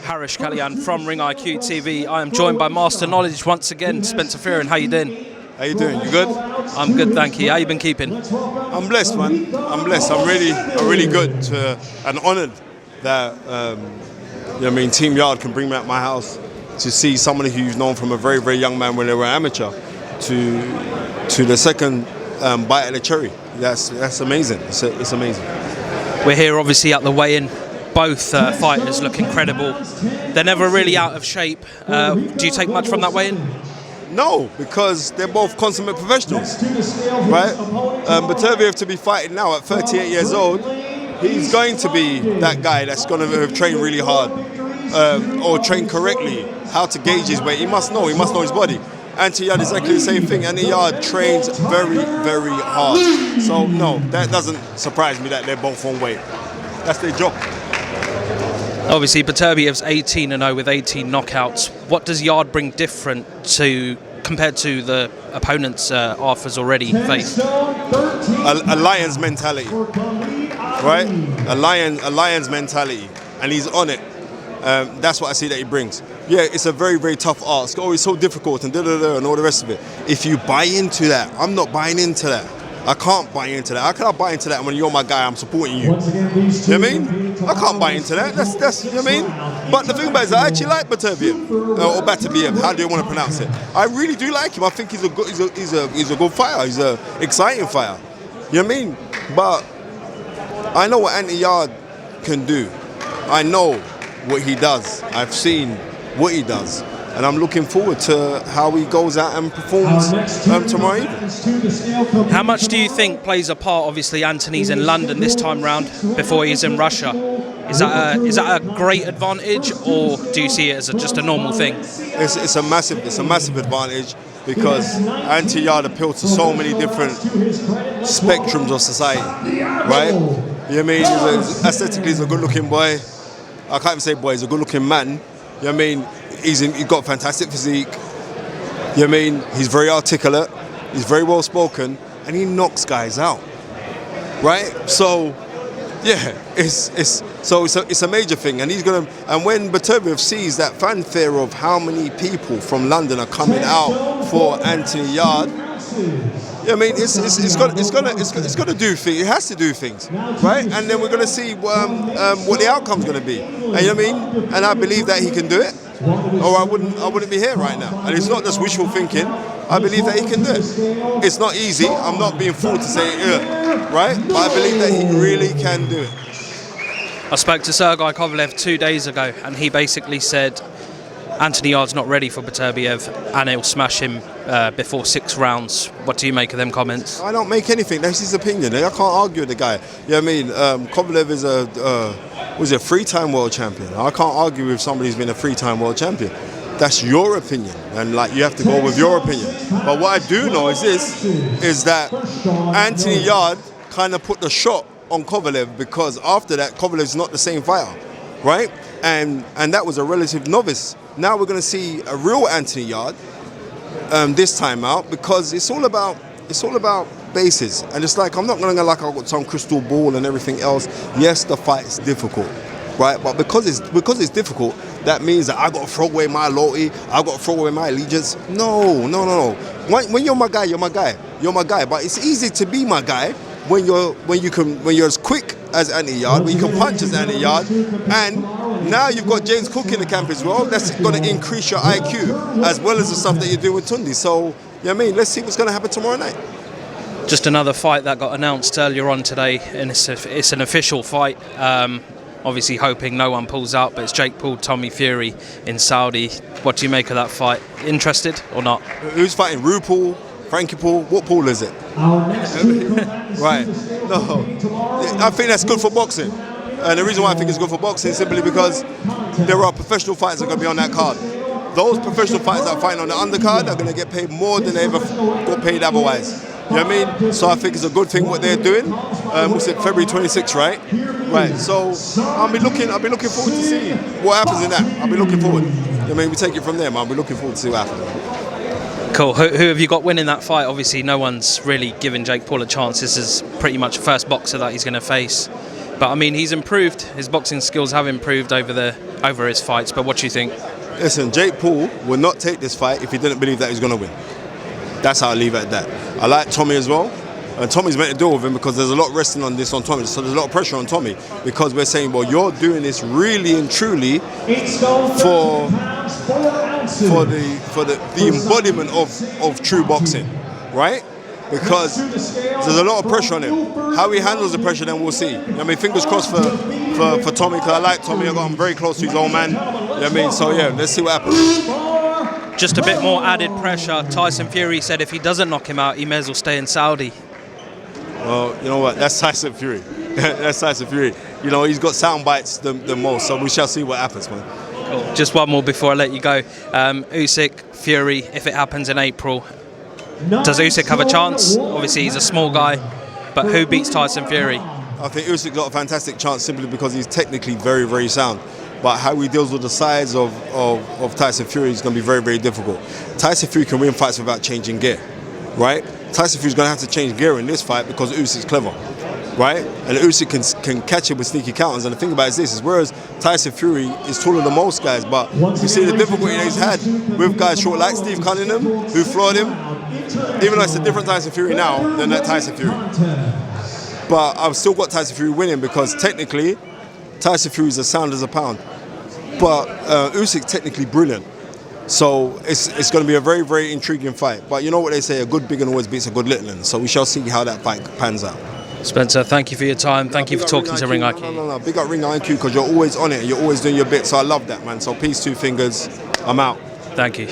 Harish Kalyan from Ring IQ TV. I am joined by Master Knowledge once again, Spencer Fearon. How you doing? How you doing? You good? I'm good, thank you. How you been keeping? I'm blessed, man. I'm blessed. I'm really good and honoured that Team Yarde can bring me at my house to see somebody who's known from a very, very young man when they were amateur to the second bite of the cherry. That's amazing. It's amazing. We're here obviously at the weigh-in. Both fighters look incredible. They're never really out of shape. Do you take much from that weigh-in? No, because they're both consummate professionals, right? Beterbiev to be fighting now at 38 years old, he's going to be that guy that's going to have trained really hard or trained correctly, how to gauge his weight. He must know his body. Anthony Yarde is exactly the same thing. Anthony Yarde trains very, very hard. So no, that doesn't surprise me that they're both on weight. That's their job. Obviously, Beterbiev's 18-0 with 18 knockouts. What does Yarde bring different compared to the opponents Arthur's already faced? A lion's mentality, right? A lion's mentality, and he's on it. That's what I see that he brings. Yeah, it's a very, very tough art. It's so difficult and and all the rest of it. If you buy into that, I'm not buying into that. I can't buy into that. How can I buy into that when you're my guy, I'm supporting you? You know what I mean? I can't buy into that. That's you know what I mean? But the thing about it is I actually like Beterbiev, or Beterbiev, how do you want to pronounce it? I really do like him. I think he's a good fighter. He's an exciting fighter. You know what I mean? But I know what Anthony Yarde can do. I know what he does. I've seen what he does. And I'm looking forward to how he goes out and performs tomorrow evening. How much do you think plays a part? Obviously, Anthony's in London this time round before he's in Russia. Is that a great advantage, or do you see it as just a normal thing? It's a massive advantage because Anthony Yarde appeals to so many different spectrums of society, right? You know what I mean? Aesthetically, he's a good-looking boy. I can't even say boy, he's a good-looking man. You know what I mean? He's got fantastic physique. You know what I mean? He's very articulate. He's very well spoken, and he knocks guys out, right? So, yeah, it's a major thing, and And when Beterbiev sees that fanfare of how many people from London are coming out for Anthony Yarde, I mean, it's got to do things. It has to do things, right? And then we're going to see what the outcome's going to be. And you know what I mean? And I believe that he can do it, or I wouldn't be here right now. And it's not just wishful thinking. I believe that he can do it. It's not easy. I'm not being fooled to say right? But I believe that he really can do it. I spoke to Sergei Kovalev 2 days ago, and he basically said Anthony Yarde's not ready for Beterbiev and he'll smash him before 6 rounds. What do you make of them comments? I don't make anything. That's his opinion. I can't argue with the guy. You know what I mean? Kovalev is a 3-time world champion. I can't argue with somebody who's been a 3-time world champion. That's your opinion, and you have to go with your opinion. But what I do know is that Anthony Yarde kind of put the shot on Kovalev, because after that, Kovalev's not the same fighter, right? And that was a relative novice. Now we're going to see a real Anthony Yarde this time out, because it's all about bases. And it's like, I'm not going to go like I've got some crystal ball and everything else. Yes, the fight is difficult, right? But because it's difficult, that means that I got to throw away my loyalty. I got to throw away my allegiance. No. When you're my guy, you're my guy. You're my guy. But it's easy to be my guy when you're as quick as Anthony Yarde, when you can punch as Anthony Yarde, and now you've got James Cook in the camp as well. That's going to increase your IQ as well as the stuff that you're doing with Tundi. So, you know what I mean? Let's see what's going to happen tomorrow night. Just another fight that got announced earlier on today, and it's an official fight. Obviously hoping no one pulls out, but it's Jake Paul, Tommy Fury in Saudi. What do you make of that fight? Interested or not? Who's fighting? Rue Paul? Frankie Paul? What Paul is it? Right. No. I think that's good for boxing. And the reason why I think it's good for boxing is simply because there are professional fighters that are going to be on that card. Those professional fighters that are fighting on the undercard are going to get paid more than they ever got paid otherwise. You know what I mean? So I think it's a good thing what they're doing. What's it, February 26th, right? Right. So I'll be looking forward to seeing what happens in that. I'll be looking forward. You know what I mean? We take it from there, man. I'll be looking forward to see what happens. Cool. Who have you got winning that fight? Obviously, no one's really given Jake Paul a chance. This is pretty much the first boxer that he's going to face. But I mean, he's improved. His boxing skills have improved over his fights. But what do you think? Listen, Jake Paul would not take this fight if he didn't believe that he's going to win. That's how I leave it at that. I like Tommy as well. And Tommy's meant to deal with him because there's a lot resting on this on Tommy. So there's a lot of pressure on Tommy because we're saying, well, you're doing this really and truly for the embodiment of true boxing, right? Because there's a lot of pressure on him. How he handles the pressure, then we'll see. I mean, fingers crossed for Tommy, because I like Tommy. I'm very close to his old man. You know what I mean? So yeah, let's see what happens. Just a bit more added pressure. Tyson Fury said if he doesn't knock him out, he may as well stay in Saudi. Well, you know what? That's Tyson Fury. That's Tyson Fury. You know, he's got sound bites the most, so we shall see what happens, man. Cool. Just one more before I let you go. Usyk, Fury, if it happens in April, does Usyk have a chance? Obviously, he's a small guy, but who beats Tyson Fury? I think Usyk's got a fantastic chance simply because he's technically very, very sound. But how he deals with the size of Tyson Fury is going to be very, very difficult. Tyson Fury can win fights without changing gear, right? Tyson Fury's going to have to change gear in this fight because Usyk's clever, right? And Usyk can catch him with sneaky counters. And the thing about it is this, whereas Tyson Fury is taller than most guys, but you see the difficulty that he's had with guys short like Steve Cunningham, who floored him. Even though it's a different Tyson Fury now than that Tyson Fury. But I've still got Tyson Fury winning because technically, Tyson Fury is as sound as a pound. But Usyk's technically brilliant. So it's going to be a very, very intriguing fight. But you know what they say, a good big one always beats a good little one. So we shall see how that fight pans out. Spencer, thank you for your time. Thank you for talking to Ring IQ. No. Big up Ring IQ because you're always on it and you're always doing your bit. So I love that, man. So peace, two fingers. I'm out. Thank you.